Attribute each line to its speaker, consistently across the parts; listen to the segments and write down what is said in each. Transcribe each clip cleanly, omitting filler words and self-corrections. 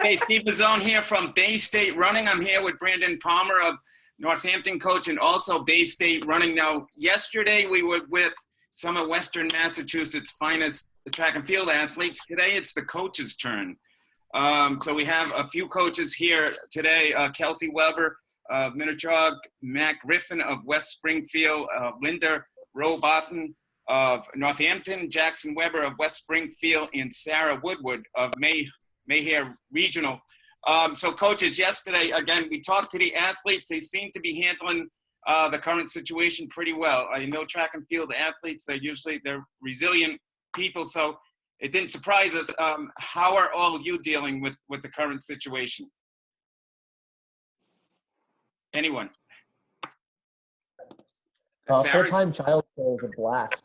Speaker 1: Hey, Steve Mazzone here from Bay State Running. I'm here with Brandon Palmer of Northampton coach and also Bay State Running. Now, yesterday we were with some of Western Massachusetts' finest track and field athletes. Today it's the coaches' turn. So we have a few coaches here today, Kelsey Weber of Minnetonka, Matt Griffin of West Springfield, Linda Robotham of Northampton, Jackson Weber of West Springfield, and Sarah Woodward of Mayhair Regional. So coaches, yesterday, again, we talked to the athletes. They seem to be handling the current situation pretty well. I know track and field athletes, they're resilient people, so it didn't surprise us. How are all you dealing with the current situation? Anyone?
Speaker 2: Full-time child care is a blast.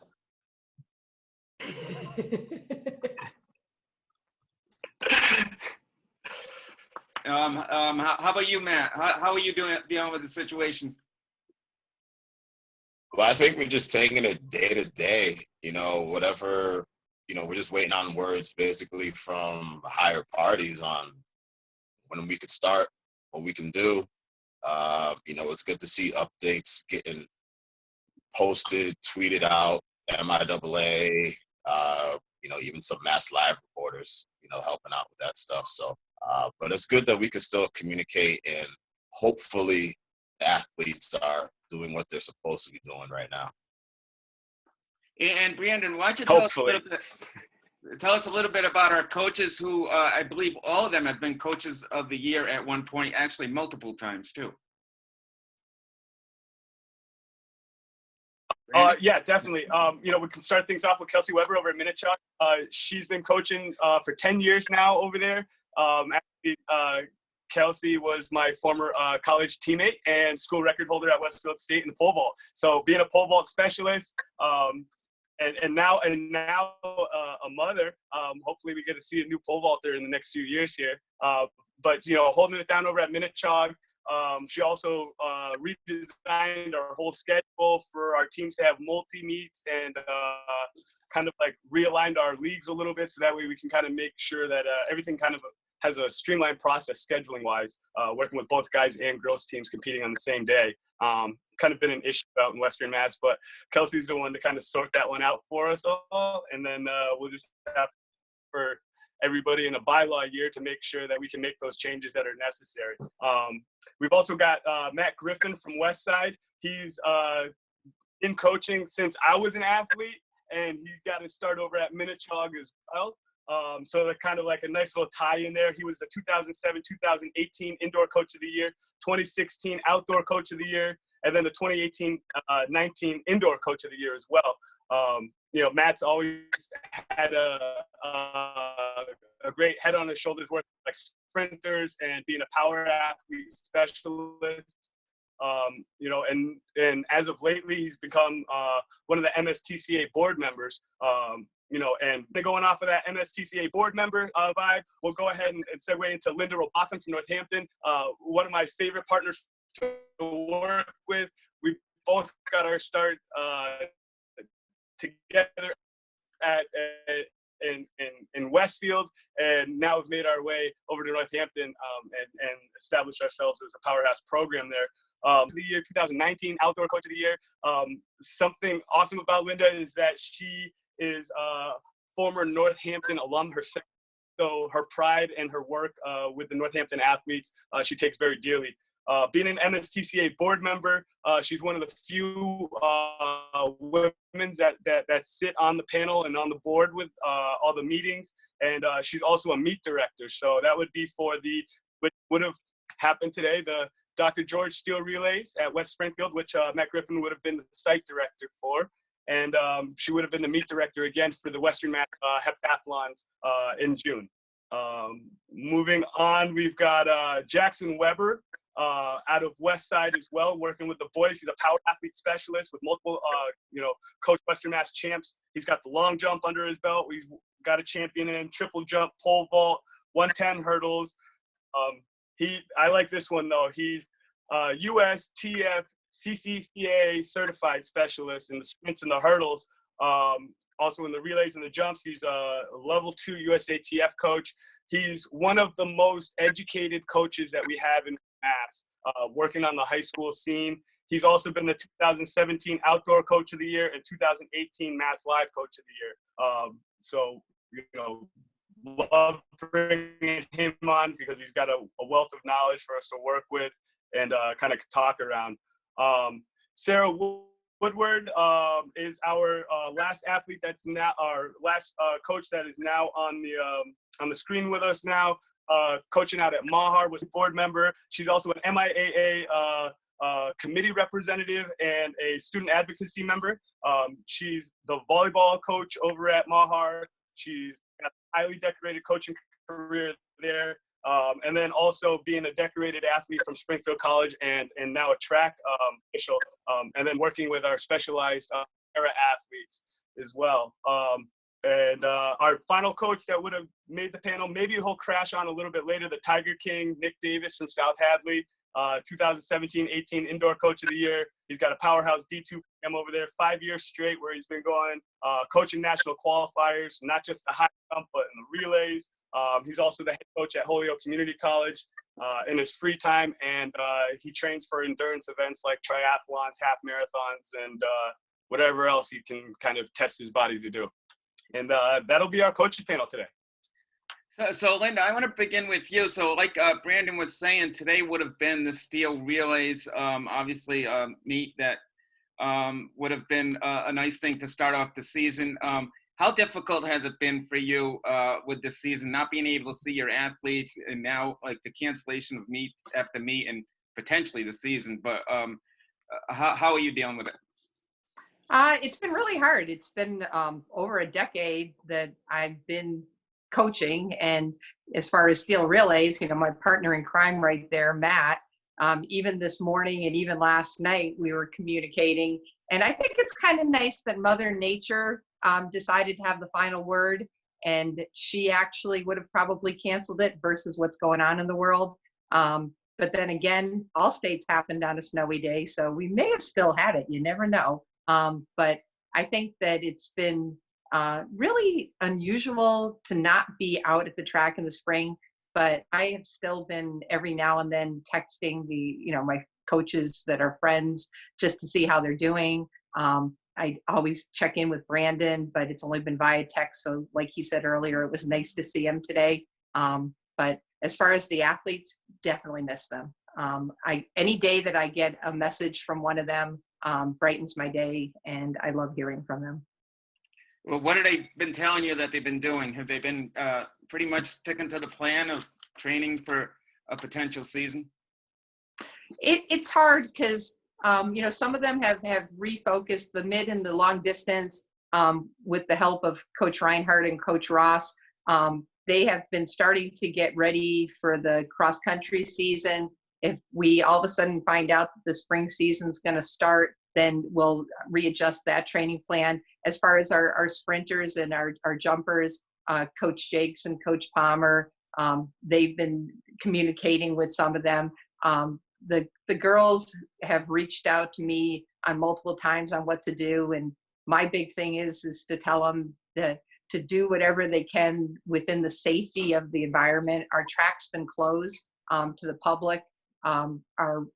Speaker 1: How about you, Matt? How are you dealing with the situation?
Speaker 3: Well, I think we're just taking it day to day, whatever, we're just waiting on words basically from higher parties on when we could start, what we can do. It's good to see updates getting posted, tweeted out, MIAA, even some Mass Live reporters, helping out with that stuff. So, but it's good that we can still communicate, and hopefully athletes are doing what they're supposed to be doing right now.
Speaker 1: And Brandon, why don't you tell us a little bit about our coaches who I believe all of them have been coaches of the year at one point, actually multiple times too.
Speaker 4: Yeah, definitely. We can start things off with Kelsey Weber over at Minnetonka. She's been coaching for 10 years now over there. Kelsey was my former college teammate and school record holder at Westfield State in the pole vault. So being a pole vault specialist, and now a mother, hopefully we get to see a new pole vaulter in the next few years here. But holding it down over at Minnetonka. She also redesigned our whole schedule for our teams to have multi-meets and kind of like realigned our leagues a little bit, so that way we can kind of make sure that everything kind of has a streamlined process scheduling-wise, working with both guys and girls teams competing on the same day. Kind of been an issue out in Western Mass, but Kelsey's the one to kind of sort that one out for us all, and then we'll just have for everybody in a bylaw year to make sure that we can make those changes that are necessary. We've also got Matt Griffin from Westside. He's in coaching since I was an athlete, and he got his start over at Minnetonka as well. So they're kind of like a nice little tie in there. He was the 2007-2018 Indoor Coach of the Year, 2016 Outdoor Coach of the Year, and then the 2018-19 Indoor Coach of the Year as well. Matt's always had a great head on his shoulders work like sprinters and being a power athlete specialist. And as of lately, he's become one of the MSTCA board members. And going off of that MSTCA board member vibe, we'll go ahead and segue into Linda Robotham from Northampton, one of my favorite partners to work with. We both got our start together in Westfield, and now we've made our way over to Northampton and established ourselves as a powerhouse program there. The year 2019 Outdoor Coach of the Year. Something awesome about Linda is that she is a former Northampton alum herself, so her pride and her work with the Northampton athletes she takes very dearly. Being an MSTCA board member, she's one of the few women that sit on the panel and on the board with all the meetings, and she's also a meet director. So that would be for what would have happened today, the Dr. George Steele Relays at West Springfield, which Matt Griffin would have been the site director for. And she would have been the meet director again for the Western Mass heptathlons in June. Moving on, we've got Jackson Weber out of Westside as well, working with the boys. He's a power athlete specialist with multiple, Coach Western Mass champs. He's got the long jump under his belt. We've got a champion in triple jump, pole vault, 110 hurdles. I like this one though. He's USTF CCCA certified specialist in the sprints and the hurdles. Also in the relays and the jumps, he's a level 2 USATF coach. He's one of the most educated coaches that we have in Mass, working on the high school scene. He's also been the 2017 Outdoor Coach of the Year and 2018 Mass Live Coach of the Year. So, you know, love bringing him on because he's got a wealth of knowledge for us to work with and kind of talk around. Sarah Woodward is our last athlete that's now our last coach that is now on the screen with us now, coaching out at Mahar, was a board member. She's also an MIAA committee representative and a student advocacy member. She's the volleyball coach over at Mahar. She's got a highly decorated coaching career there. And then also being a decorated athlete from Springfield College and now a track official, and then working with our specialized para athletes as well. And our final coach that would have made the panel, maybe he'll crash on a little bit later, the Tiger King, Nick Davis from South Hadley, 2017-18 Indoor Coach of the Year. He's got a powerhouse D2 program over there, 5 years straight where he's been going, coaching national qualifiers, not just the high jump, but in the relays. He's also the head coach at Holyoke Community College in his free time, and he trains for endurance events like triathlons, half marathons, and whatever else he can kind of test his body to do. And that'll be our coaches panel today.
Speaker 1: So Linda, I want to begin with you. So like Brandon was saying, today would have been the steel relays, obviously meet that would have been a nice thing to start off the season. How difficult has it been for you with the season, not being able to see your athletes and now like the cancellation of meets after meet and potentially the season, but how are you dealing with it?
Speaker 5: It's been really hard. It's been over a decade that I've been coaching, and as far as steel relays, you know, my partner in crime right there, Matt, even this morning and even last night we were communicating, and I think it's kind of nice that Mother Nature decided to have the final word, and she actually would have probably canceled it versus what's going on in the world. But then again, all states happened on a snowy day, so we may have still had it. You never know. But I think that it's been really unusual to not be out at the track in the spring, but I have still been every now and then texting my coaches that are friends just to see how they're doing. I always check in with Brandon, but it's only been via text. So like he said earlier, it was nice to see him today. But as far as the athletes, definitely miss them. Any day that I get a message from one of them brightens my day, and I love hearing from them.
Speaker 1: Well, what have they been telling you that they've been doing? Have they been pretty much sticking to the plan of training for a potential season?
Speaker 5: It's hard because, some of them have refocused the mid and the long distance with the help of Coach Reinhardt and Coach Ross. They have been starting to get ready for the cross country season. If we all of a sudden find out that the spring season's going to start, then we'll readjust that training plan. As far as our sprinters and our jumpers, Coach Jakes and Coach Palmer, they've been communicating with some of them. The girls have reached out to me on multiple times on what to do, and my big thing is to tell them to do whatever they can within the safety of the environment. Our track's been closed to the public. Our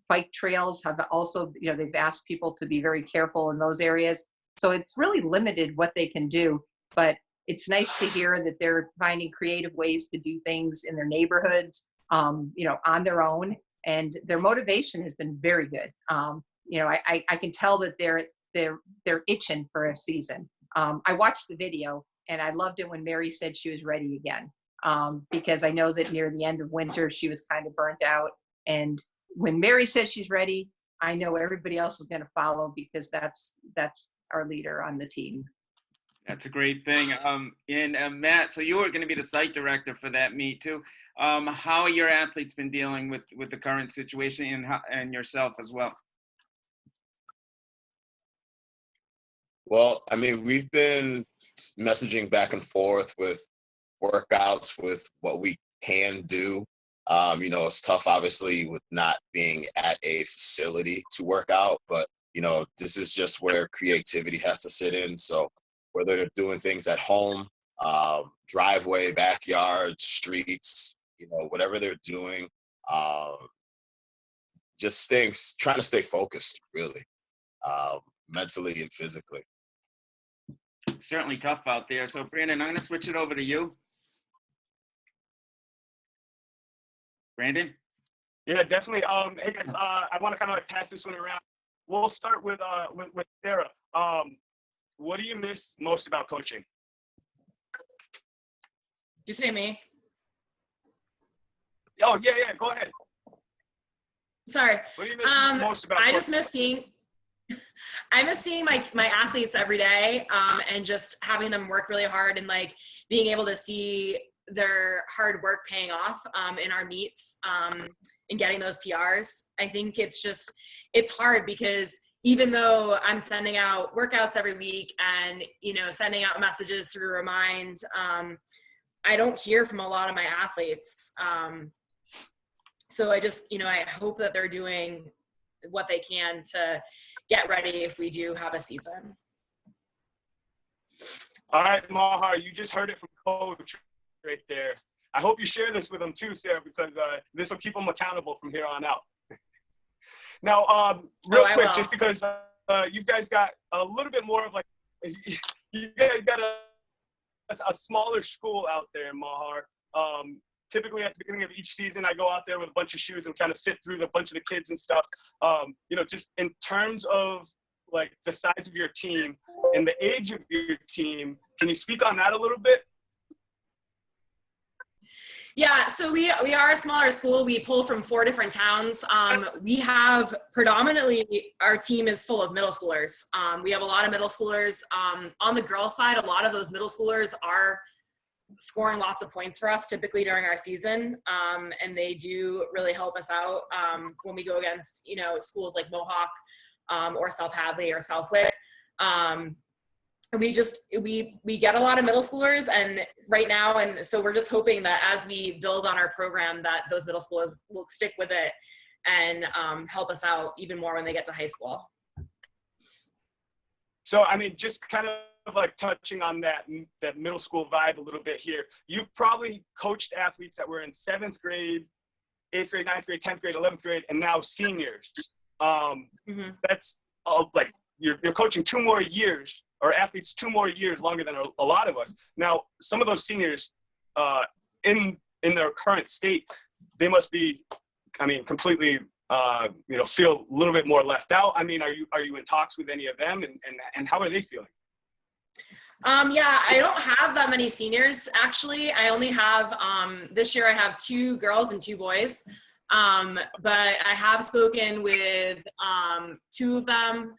Speaker 5: bike trails have also, they've asked people to be very careful in those areas. So it's really limited what they can do, but it's nice to hear that they're finding creative ways to do things in their neighborhoods, on their own, and their motivation has been very good. I can tell that they're itching for a season. I watched the video and I loved it when Mary said she was ready again, because I know that near the end of winter she was kind of burnt out. And when Mary says she's ready, I know everybody else is going to follow, because that's our leader on the team.
Speaker 1: That's a great thing. And Matt, so you were going to be the site director for that meet too. How are your athletes been dealing with the current situation, and yourself as well?
Speaker 3: Well, I mean, we've been messaging back and forth with workouts, with what we can do. It's tough, obviously, with not being at a facility to work out, but, you know, this is just where creativity has to sit in. So whether they're doing things at home, driveway, backyard, streets, you know, whatever they're doing, um, just trying to stay focused, really, mentally and physically.
Speaker 1: Certainly tough out there. So Brandon, I'm going to switch it over to you. Brandon?
Speaker 4: Yeah, definitely. Hey guys, I want to kind of like pass this one around. We'll start with Sarah. What do you miss most about coaching?
Speaker 6: You say me?
Speaker 4: Oh yeah, go ahead.
Speaker 6: Sorry.
Speaker 4: What do you miss most about
Speaker 6: I
Speaker 4: coaching?
Speaker 6: just miss seeing my athletes every day, and just having them work really hard and like being able to see their hard work paying off in our meets, and getting those PRs. I think it's hard because even though I'm sending out workouts every week and, you know, sending out messages through Remind, I don't hear from a lot of my athletes. So I just, you know, I hope that they're doing what they can to get ready if we do have a season.
Speaker 4: All right, Mahar, you just heard it from Coach right there. I hope you share this with them too, Sarah, because this will keep them accountable from here on out. Now, real quick, just because you guys got a little bit more of like, you guys got a smaller school out there in Mahar. Typically at the beginning of each season, I go out there with a bunch of shoes and kind of fit through a bunch of the kids and stuff. You know, just in terms of like the size of your team and the age of your team, can you speak on that a little bit?
Speaker 6: Yeah, so we are a smaller school. We pull from 4 different towns. We have predominantly, our team is full of middle schoolers. We have a lot of middle schoolers. On the girls' side, a lot of those middle schoolers are scoring lots of points for us typically during our season. And they do really help us out when we go against, you know, schools like Mohawk or South Hadley or Southwick. We get a lot of middle schoolers and right now, and so we're just hoping that as we build on our program that those middle schoolers will stick with it and help us out even more when they get to high school.
Speaker 4: So, I mean, just kind of like touching on that middle school vibe a little bit here. You've probably coached athletes that were in 7th grade, 8th grade, 9th grade, 10th grade, 11th grade, and now seniors. That's like you're coaching 2 more years, or athletes 2 more years longer than a lot of us. Now, some of those seniors in their current state, they must be, I mean, completely, you know, feel a little bit more left out. I mean, are you in talks with any of them, and how are they feeling?
Speaker 6: Yeah, I don't have that many seniors, actually. I only have, this year I have 2 girls and 2 boys. But I have spoken with 2 of them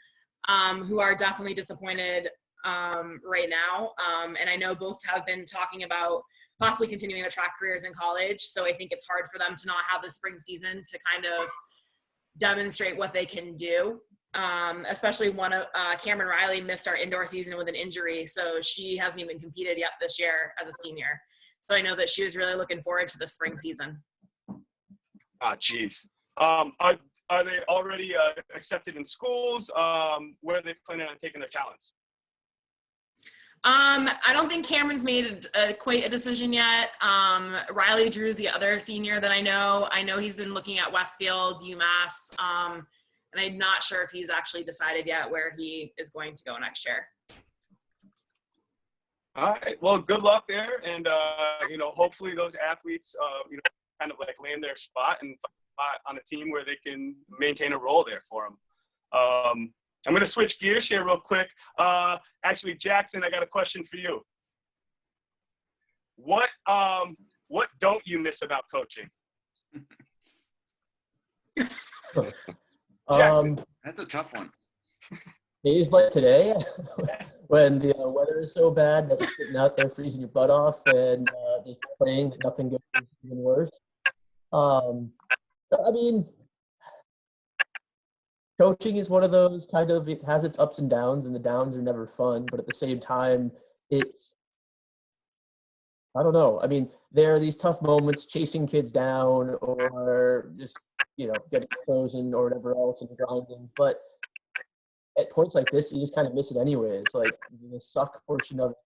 Speaker 6: who are definitely disappointed right now. And I know both have been talking about possibly continuing their track careers in college. So I think it's hard for them to not have the spring season to kind of demonstrate what they can do. Especially one of Cameron Riley missed our indoor season with an injury. So she hasn't even competed yet this year as a senior. So I know that she was really looking forward to the spring season.
Speaker 4: Ah, geez. Are they already accepted in schools? Where are they planning on taking their talents?
Speaker 6: I don't think Cameron's made quite a decision yet. Riley Drew's the other senior that I know. I know he's been looking at Westfield, UMass, and I'm not sure if he's actually decided yet where he is going to go next year.
Speaker 4: All right. Well, good luck there, and you know, hopefully those athletes, you know, kind of like land their spot and on a team where they can maintain a role there for them. I'm going to switch gears here real quick. Actually, Jackson, I got a question for you. What don't you miss about coaching? Jackson.
Speaker 1: That's a tough one.
Speaker 2: Days like today, when the weather is so bad that you're sitting out there freezing your butt off and just praying that nothing goes even worse. I mean, coaching is one of those kind of, it has its ups and downs, and the downs are never fun, but at the same time, it's, I don't know. I mean, there are these tough moments chasing kids down or just, you know, getting frozen or whatever else and grinding. But at points like this, you just kind of miss it anyways. Like the suck portion of it,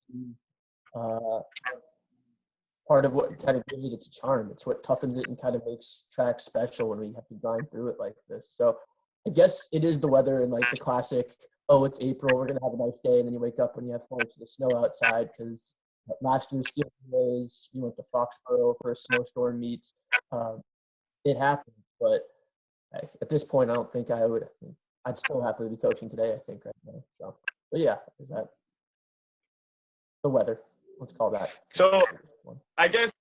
Speaker 2: part of what kind of gives it its charm. It's what toughens it and kind of makes track special when we have to grind through it like this. So I guess it is the weather and like the classic, oh, it's April, we're going to have a nice day. And then you wake up when you have 4 inches of snow outside because last year's Steel Days, we went to Foxborough for a snowstorm meet. It happened, but at this point, I don't think I'd still happily be coaching today, I think, right now. So, but yeah, is that the weather? Let's call that.
Speaker 4: So I guess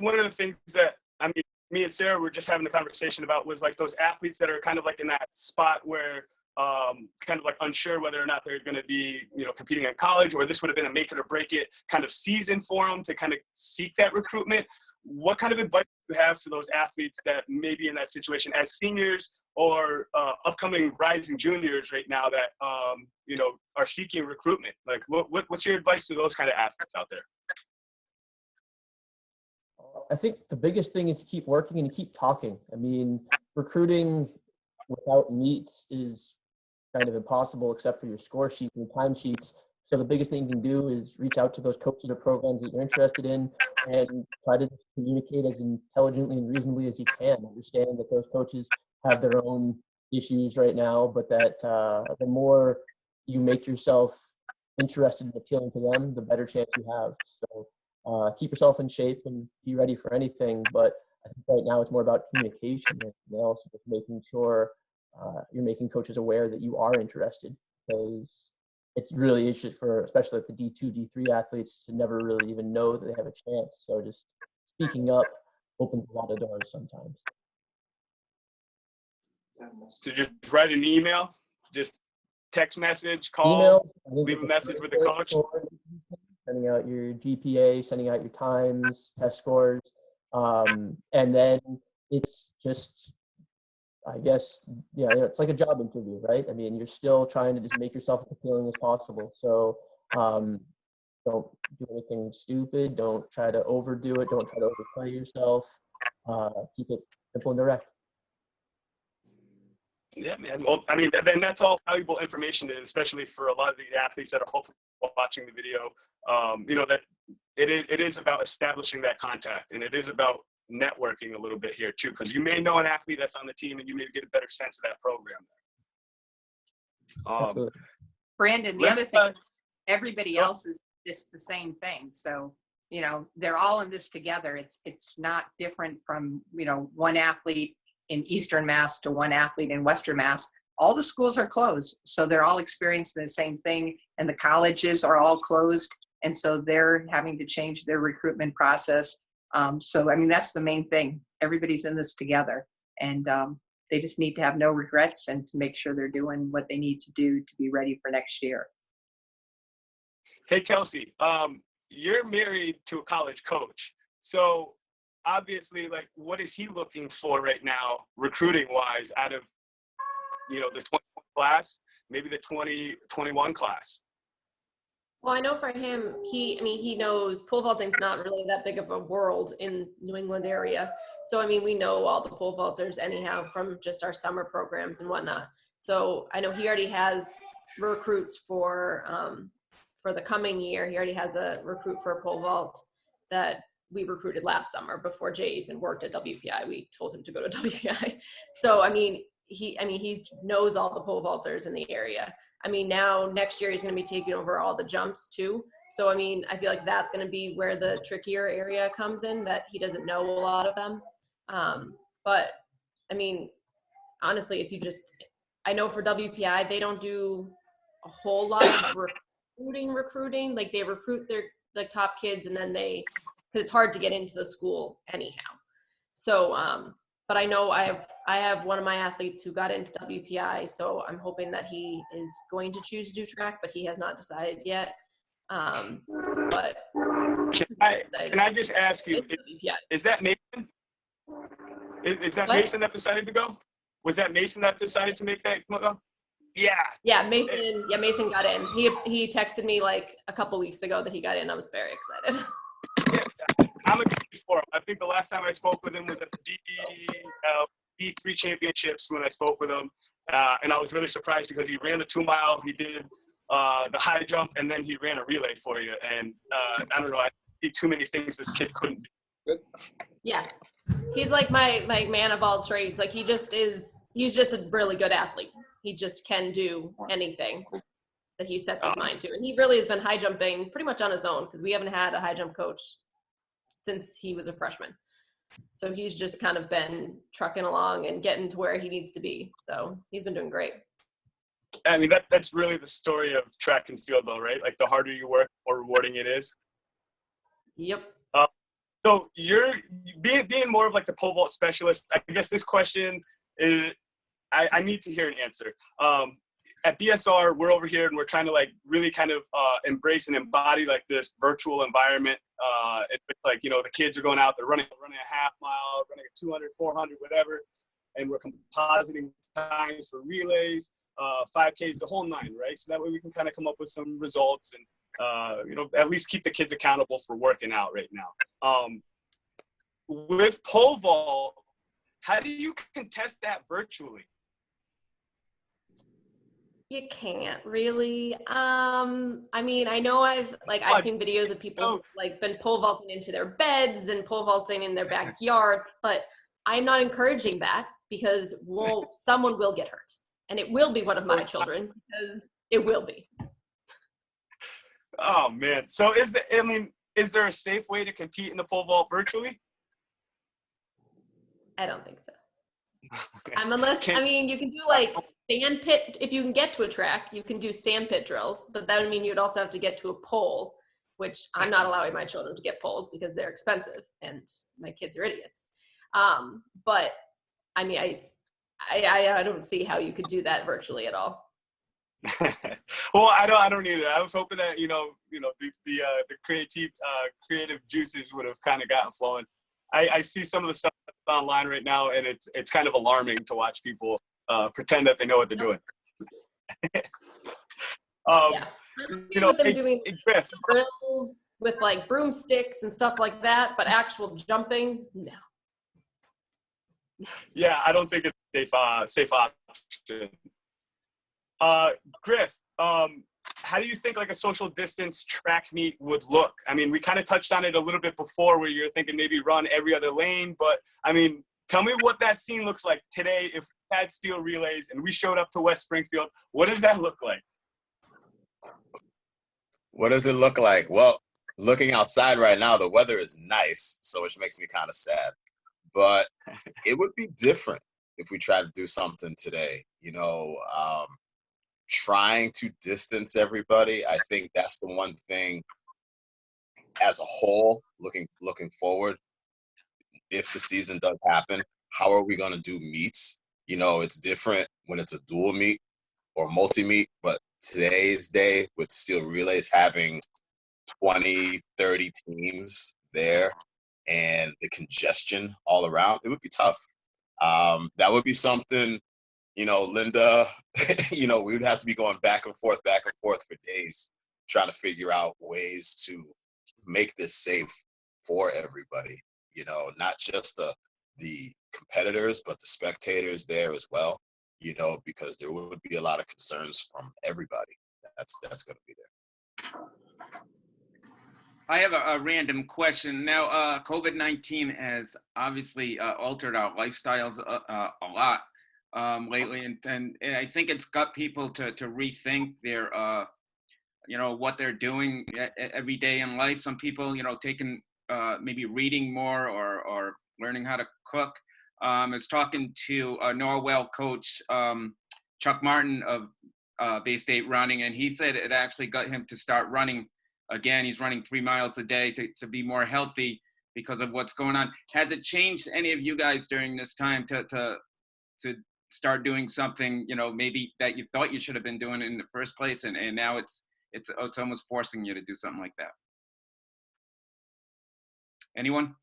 Speaker 4: one of the things that, I mean, me and Sarah were just having a conversation about was like those athletes that are kind of like in that spot where kind of like unsure whether or not they're going to be, you know, competing in college, or this would have been a make it or break it kind of season for them to kind of seek that recruitment. What kind of advice do you have for those athletes that may be in that situation as seniors or upcoming rising juniors right now that, you know, are seeking recruitment? Like what's your advice to those kind of athletes out there?
Speaker 2: I think the biggest thing is to keep working and to keep talking. I mean, recruiting without meets is kind of impossible except for your score sheet and time sheets. So the biggest thing you can do is reach out to those coaches or programs that you're interested in and try to communicate as intelligently and reasonably as you can. Understand that those coaches have their own issues right now, but that the more you make yourself interested and appealing to them, the better chance you have. So keep yourself in shape and be ready for anything. But I think right now it's more about communication and also just making sure you're making coaches aware that you are interested, because it's really easy for, especially like the D2, D3 athletes, to never really even know that they have a chance. So just speaking up opens a lot of doors sometimes.
Speaker 4: So just write an email, just text message, call, leave a message with the coach.
Speaker 2: Sending out your GPA, sending out your times, test scores, and then it's just, I guess, yeah, it's like a job interview, right? I mean, you're still trying to just make yourself as appealing as possible. So don't do anything stupid. Don't try to overdo it. Don't try to overplay yourself. Keep it simple and direct.
Speaker 4: Yeah, man. Well, I mean, then that's all valuable information, especially for a lot of the athletes that are hopefully watching the video. You know, that it is about establishing that contact, and it is about networking a little bit here too, because you may know an athlete that's on the team and you may get a better sense of that program.
Speaker 5: Brandon, the other thing, everybody else is just the same thing. So, you know, they're all in this together. It's not different from, you know, one athlete in Eastern Mass to one athlete in Western Mass. All the schools are closed, so they're all experiencing the same thing, and the colleges are all closed, and so they're having to change their recruitment process. So, I mean, that's the main thing. Everybody's in this together, and they just need to have no regrets and to make sure they're doing what they need to do to be ready for next year.
Speaker 4: Hey, Kelsey, you're married to a college coach. So obviously, like, what is he looking for right now, recruiting wise, out of, you know, the 20 class, maybe the 2021 class?
Speaker 7: Well, I know for him, he knows pole vaulting's not really that big of a world in New England area. So, I mean, we know all the pole vaulters anyhow from just our summer programs and whatnot. So I know he already has recruits for the coming year. He already has a recruit for a pole vault that we recruited last summer before Jay even worked at WPI. We told him to go to WPI. So, I mean, he knows all the pole vaulters in the area. I mean, now next year he's going to be taking over all the jumps too. So, I mean, I feel like that's going to be where the trickier area comes in, that he doesn't know a lot of them. But I mean, honestly, if you just, I know for WPI, they don't do a whole lot of recruiting. Like they recruit their top kids, and then because it's hard to get into the school anyhow. So, but I know I have one of my athletes who got into WPI, so I'm hoping that he is going to choose to do track, but he has not decided yet. But
Speaker 4: can I just ask you, is that Mason? Is that what? Mason that decided to go? Was that Mason that decided to make that go? Yeah.
Speaker 7: Yeah, Mason. Yeah, Mason got in. He texted me like a couple weeks ago that he got in. I was very excited.
Speaker 4: Yeah, I'm excited for him. I think the last time I spoke with him was at the D3 championships when I spoke with him. And I was really surprised because he ran the 2 mile, he did the high jump, and then he ran a relay for you. And I don't know, I see too many things this kid couldn't do.
Speaker 7: Yeah. He's like my man of all trades. Like he's just a really good athlete. He just can do anything that he sets his mind to. And he really has been high jumping pretty much on his own because we haven't had a high jump coach since he was a freshman. So he's just kind of been trucking along and getting to where he needs to be. So he's been doing great.
Speaker 4: I mean, that's really the story of track and field though, right? Like the harder you work, the more rewarding it is.
Speaker 7: Yep.
Speaker 4: So you're being more of like the pole vault specialist. I guess this question is, I need to hear an answer. At BSR, we're over here and we're trying to like really kind of embrace and embody like this virtual environment. It's like, you know, the kids are going out, they're running a half mile, running a 200, 400, whatever. And we're compositing times for relays, 5Ks, the whole nine, right? So that way we can kind of come up with some results and, you know, at least keep the kids accountable for working out right now. With pole vault, how do you contest that virtually?
Speaker 7: You can't really. I mean, I know I've seen videos of people like been pole vaulting into their beds and pole vaulting in their backyard, but I'm not encouraging that because someone will get hurt, and it will be one of my children because it will be.
Speaker 4: Oh man! So is there a safe way to compete in the pole vault virtually?
Speaker 7: I don't think so. I mean, you can do like sand pit. If you can get to a track, you can do sand pit drills, but that would mean you'd also have to get to a pole, which I'm not allowing my children to get poles because they're expensive and my kids are idiots. But I mean, I don't see how you could do that virtually at all.
Speaker 4: Well, I don't either. I was hoping that the creative juices would have kind of gotten flowing. I see some of the stuff online right now, and it's kind of alarming to watch people pretend that they know what they're doing.
Speaker 7: Yeah, with them doing drills with like broomsticks and stuff like that, but actual jumping, no.
Speaker 4: Yeah, I don't think it's a safe option. Griff, how do you think like a social distance track meet would look? I mean, we kind of touched on it a little bit before where you're thinking maybe run every other lane, but I mean, tell me what that scene looks like today if we had steel relays and we showed up to West Springfield. What does that look like?
Speaker 3: What does it look like? Well, looking outside right now, the weather is nice, so which makes me kind of sad. But it would be different if we tried to do something today, trying to distance everybody. I think that's the one thing as a whole, looking forward, if the season does happen, how are we going to do meets? It's different when it's a dual meet or multi-meet, but today's day with steel relays having 20, 30 teams there and the congestion all around, it would be tough. That would be something, Linda, we would have to be going back and forth for days, trying to figure out ways to make this safe for everybody, not just the competitors, but the spectators there as well, because there would be a lot of concerns from everybody. That's going to be there.
Speaker 1: I have a random question. Now, COVID-19 has obviously altered our lifestyles a lot lately, and I think it's got people to rethink their, what they're doing every day in life. Some people, taking maybe reading more or learning how to cook. I was talking to Norwell coach Chuck Martin of Bay State Running, and he said it actually got him to start running again. He's running 3 miles a day to be more healthy because of what's going on. Has it changed any of you guys during this time to start doing something, maybe that you thought you should have been doing in the first place, and now it's almost forcing you to do something like that? Anyone?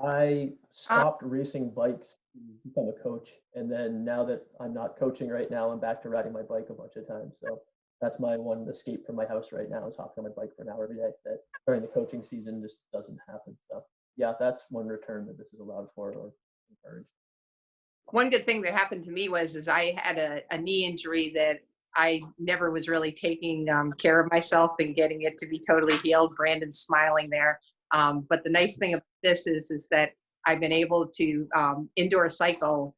Speaker 2: I stopped racing bikes to become a coach, and then now that I'm not coaching right now, I'm back to riding my bike a bunch of times. So that's my one escape from my house right now, is hopping on my bike for an hour every day. That during the coaching season just doesn't happen. So yeah, that's one return that this is allowed for or encouraged.
Speaker 5: one good thing that happened to me is I had a knee injury that I never was really taking care of myself and getting it to be totally healed. Brandon's smiling there. But the nice thing about this is that I've been able to indoor cycle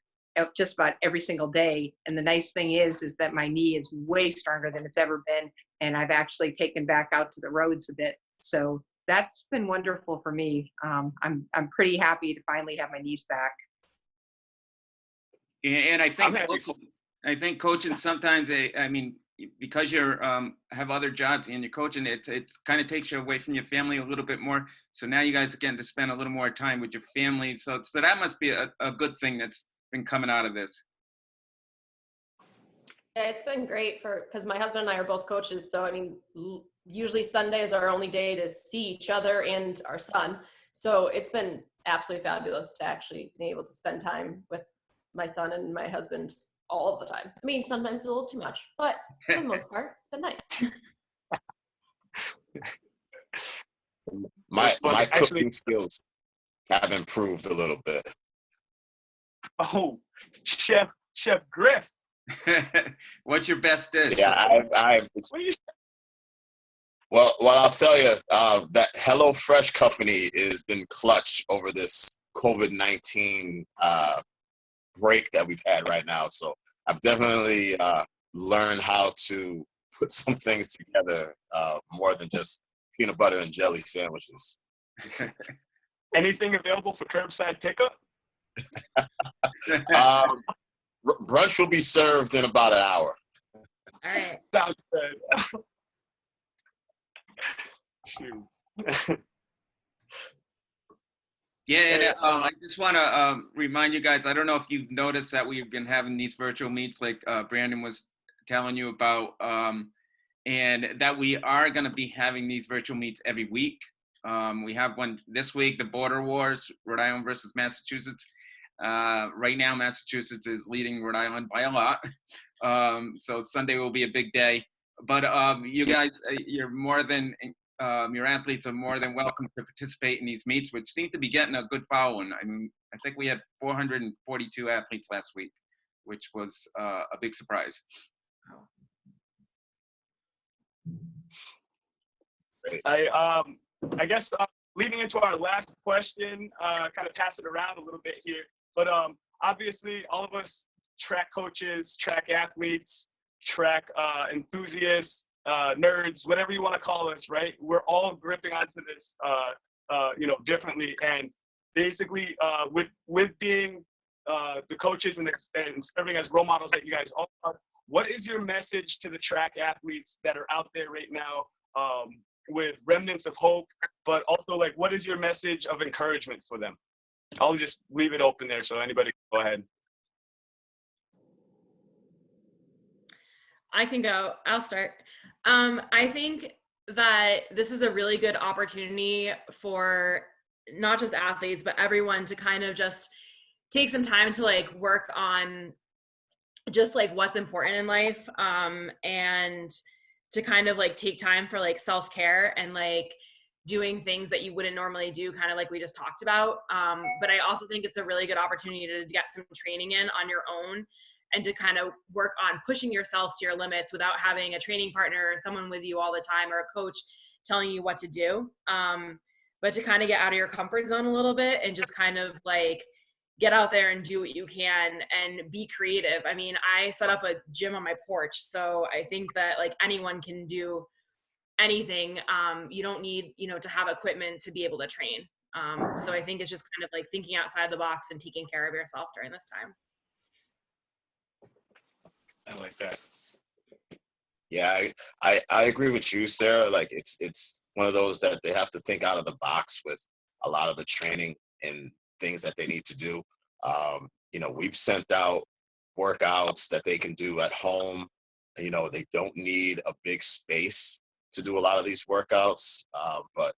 Speaker 5: just about every single day. And the nice thing is that my knee is way stronger than it's ever been. And I've actually taken back out to the roads a bit. So that's been wonderful for me. I'm pretty happy to finally have my knees back.
Speaker 1: And I think
Speaker 4: happy
Speaker 1: coaching, coaching sometimes, I mean, because you're have other jobs and you're coaching, it kind of takes you away from your family a little bit more. So now you guys are getting to spend a little more time with your family. So that must be a good thing that's been coming out of this.
Speaker 7: Yeah, it's been great because my husband and I are both coaches. So, I mean, usually Sunday is our only day to see each other and our son. So it's been absolutely fabulous to actually be able to spend time with my son and my husband all of the time. I mean, sometimes it's a little too much, but for the most part, it's been nice.
Speaker 3: My cooking skills have improved a little bit.
Speaker 4: Oh, Chef Griff.
Speaker 1: What's your best dish?
Speaker 3: Yeah, Well, I'll tell you, that HelloFresh company has been clutch over this COVID-19 break that we've had right now. So I've definitely learned how to put some things together more than just peanut butter and jelly sandwiches.
Speaker 4: Anything available for curbside pickup?
Speaker 3: Brunch will be served in about an hour.
Speaker 6: All right.
Speaker 4: Sounds good. Shoot.
Speaker 1: Yeah, and I just want to remind you guys, I don't know if you've noticed that we've been having these virtual meets like Brandon was telling you about, and that we are going to be having these virtual meets every week. We have one this week, the Border Wars, Rhode Island versus Massachusetts. Right now, Massachusetts is leading Rhode Island by a lot. So Sunday will be a big day. But you guys, you're more than, your athletes are more than welcome to participate in these meets, which seem to be getting a good following. I mean, I think we had 442 athletes last week, which was a big surprise.
Speaker 4: I guess leading into our last question, kind of pass it around a little bit here. But obviously, all of us track coaches, track athletes, track enthusiasts, nerds, whatever you want to call us, right? We're all gripping onto this, differently. And basically, with being the coaches and serving as role models that you guys all are, what is your message to the track athletes that are out there right now with remnants of hope, but also like, what is your message of encouragement for them? I'll just leave it open there so anybody can go ahead.
Speaker 6: I can go. I'll start. I think that this is a really good opportunity for not just athletes, but everyone to kind of just take some time to like work on just like what's important in life, and to kind of like take time for like self-care and like doing things that you wouldn't normally do, kind of like we just talked about. But I also think it's a really good opportunity to get some training in on your own and to kind of work on pushing yourself to your limits without having a training partner or someone with you all the time or a coach telling you what to do. But to kind of get out of your comfort zone a little bit and just kind of like get out there and do what you can and be creative. I mean, I set up a gym on my porch, so I think that like anyone can do anything. You don't need, to have equipment to be able to train. So I think it's just kind of like thinking outside the box and taking care of yourself during this time.
Speaker 4: I like that.
Speaker 3: Yeah, I agree with you, Sarah. Like it's one of those that they have to think out of the box with a lot of the training and things that they need to do. We've sent out workouts that they can do at home. They don't need a big space to do a lot of these workouts, but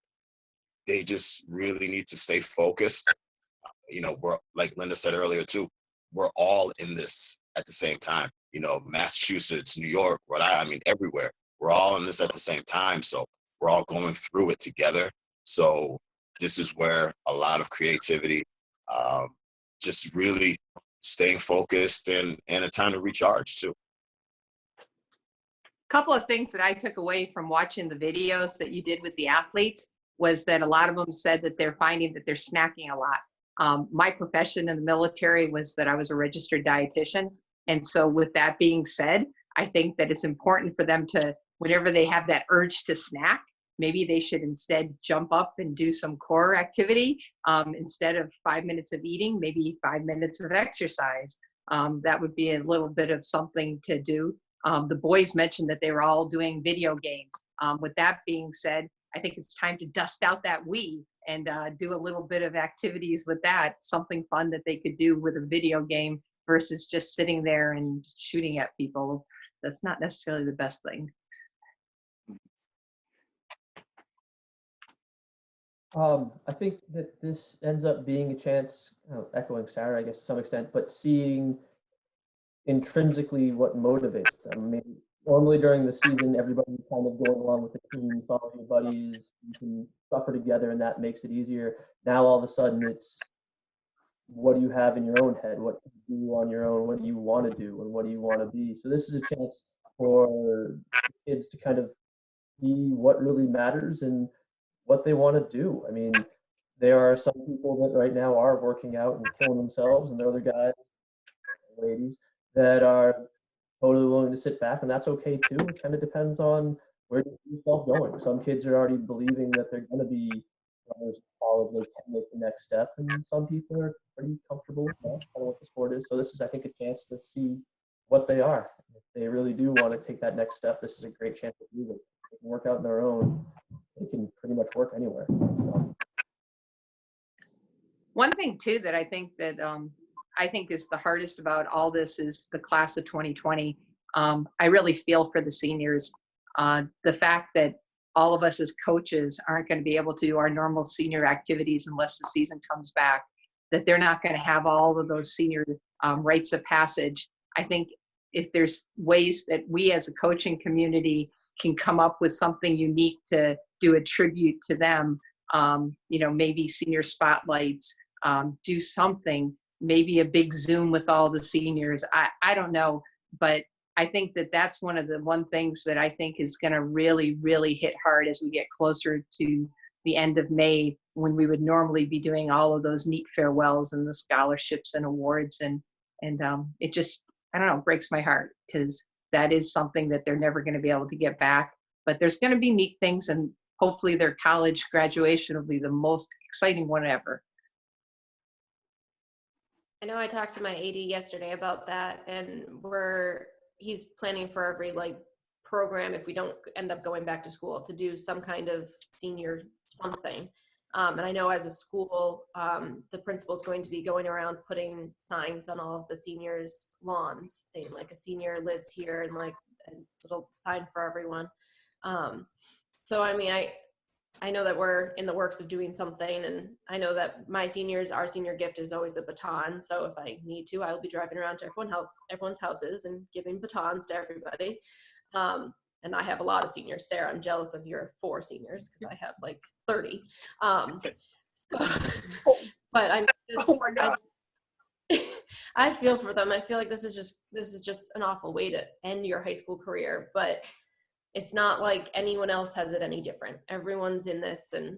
Speaker 3: they just really need to stay focused. We're, like Linda said earlier too, we're all in this at the same time. Massachusetts, New York, Rhode Island, I mean, everywhere. We're all in this at the same time. So we're all going through it together. So this is where a lot of creativity, just really staying focused and a time to recharge too.
Speaker 5: Couple of things that I took away from watching the videos that you did with the athletes was that a lot of them said that they're finding that they're snacking a lot. My profession in the military was that I was a registered dietitian. And so with that being said, I think that it's important for them to, whenever they have that urge to snack, maybe they should instead jump up and do some core activity. Instead of 5 minutes of eating, maybe 5 minutes of exercise. That would be a little bit of something to do. The boys mentioned that they were all doing video games. With that being said, I think it's time to dust out that Wii and do a little bit of activities with that, something fun that they could do with a video game versus just sitting there and shooting at people. That's not necessarily the best thing.
Speaker 2: I think that this ends up being a chance, echoing Sarah, I guess, to some extent, but seeing intrinsically what motivates them. I mean, normally during the season, everybody's kind of going along with the team, following your buddies, you can suffer together, and that makes it easier. Now, all of a sudden, it's what do you have in your own head? What do you do on your own? What do you want to do? And what do you want to be? So this is a chance for kids to kind of see what really matters and what they want to do. I mean, there are some people that right now are working out and killing themselves, and there are other guys, ladies, that are totally willing to sit back, and that's okay too. It kind of depends on where you see yourself going. Some kids are already believing that they're going to be runners in college, they can make the next step, and some people are pretty comfortable with that, kind of what the sport is. So this is, I think, a chance to see what they are. If they really do want to take that next step, this is a great chance to do it. They can work out on their own. They can pretty much work anywhere. So.
Speaker 5: One thing too that I think is the hardest about all this is the class of 2020. I really feel for the seniors. The fact that all of us as coaches aren't going to be able to do our normal senior activities unless the season comes back, that they're not going to have all of those senior rites of passage. I think if there's ways that we as a coaching community can come up with something unique to do a tribute to them, maybe senior spotlights, do something, maybe a big Zoom with all the seniors. I don't know, but I think that that's one of the things that I think is going to really, really hit hard as we get closer to the end of May, when we would normally be doing all of those neat farewells and the scholarships and awards. And it just, I don't know, breaks my heart, because that is something that they're never going to be able to get back. But there's going to be neat things, and hopefully their college graduation will be the most exciting one ever.
Speaker 7: I know I talked to my AD yesterday about that, and he's planning for every program, if we don't end up going back to school, to do some kind of senior something. And I know as a school, the principal is going to be going around putting signs on all of the seniors' lawns saying a senior lives here, and a little sign for everyone. So I mean, I know that we're in the works of doing something, and I know that our senior gift is always a baton. So if I need to, I'll be driving around to everyone's houses and giving batons to everybody. And I have a lot of seniors. Sarah, I'm jealous of your 4 seniors, because I have 30. But I'm just,
Speaker 5: Oh my God.
Speaker 7: I feel for them. I feel like this is just an awful way to end your high school career, but it's not like anyone else has it any different. Everyone's in this, and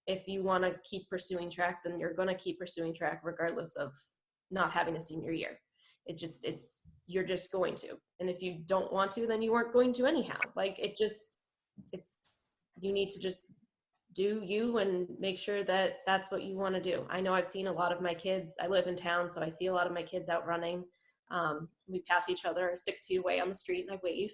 Speaker 7: if you want to keep pursuing track, then you're going to keep pursuing track regardless of not having a senior year. You're just going to. And if you don't want to, then you weren't going to anyhow. You need to just do you and make sure that that's what you want to do. I know I've seen a lot of my kids. I live in town, so I see a lot of my kids out running. We pass each other 6 feet away on the street, and I wave.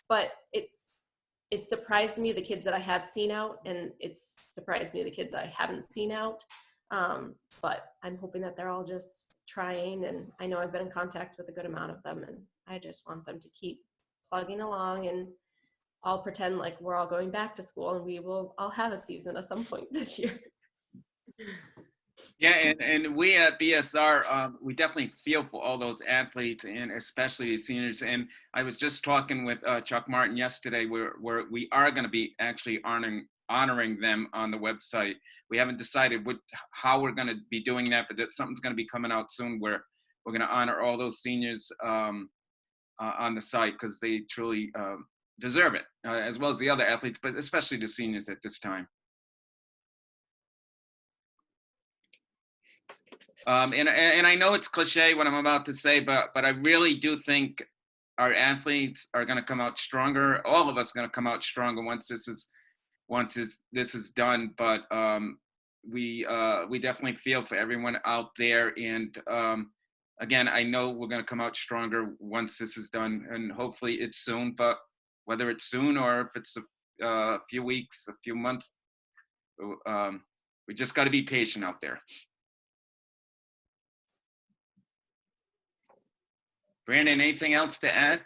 Speaker 7: But it's surprised me, the kids that I have seen out, and it's surprised me, the kids that I haven't seen out. But I'm hoping that they're all just trying, and I know I've been in contact with a good amount of them, and I just want them to keep plugging along, and I'll pretend like we're all going back to school, and we will all have a season at some point this year.
Speaker 1: Yeah, and we at BSR, we definitely feel for all those athletes, and especially the seniors. And I was just talking with Chuck Martin yesterday, where we are going to be actually honoring them on the website. We haven't decided how we're going to be doing that, but something's going to be coming out soon where we're going to honor all those seniors on the site because they truly deserve it, as well as the other athletes, but especially the seniors at this time. And I know it's cliche what I'm about to say, but I really do think our athletes are going to come out stronger. All of us are going to come out stronger once this is done. But we definitely feel for everyone out there. And again, I know we're going to come out stronger once this is done, and hopefully it's soon. But whether it's soon or if it's a few weeks, a few months, we just got to be patient out there. Brandon, anything else to add?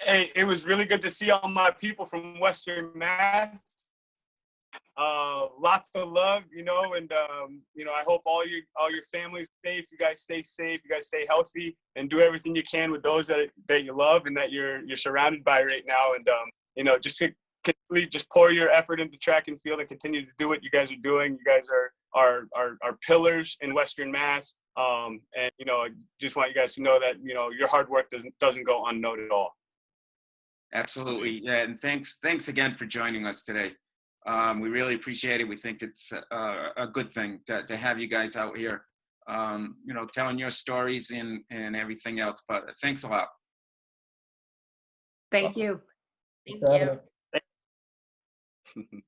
Speaker 4: Hey, it was really good to see all my people from Western Mass. Lots of love, and I hope all your families are safe. You guys stay safe. You guys stay healthy, and do everything you can with those that you love and that you're surrounded by right now. And just pour your effort into track and field and continue to do what you guys are doing. You guys are pillars in Western Mass. And I just want you guys to know that your hard work doesn't go unnoted at all.
Speaker 1: Absolutely, yeah, and thanks again for joining us today. We really appreciate it. We think it's a good thing to have you guys out here, telling your stories and everything else. But thanks a lot.
Speaker 5: Thank you.
Speaker 6: Thank
Speaker 2: Thanks for having
Speaker 6: you.
Speaker 2: us.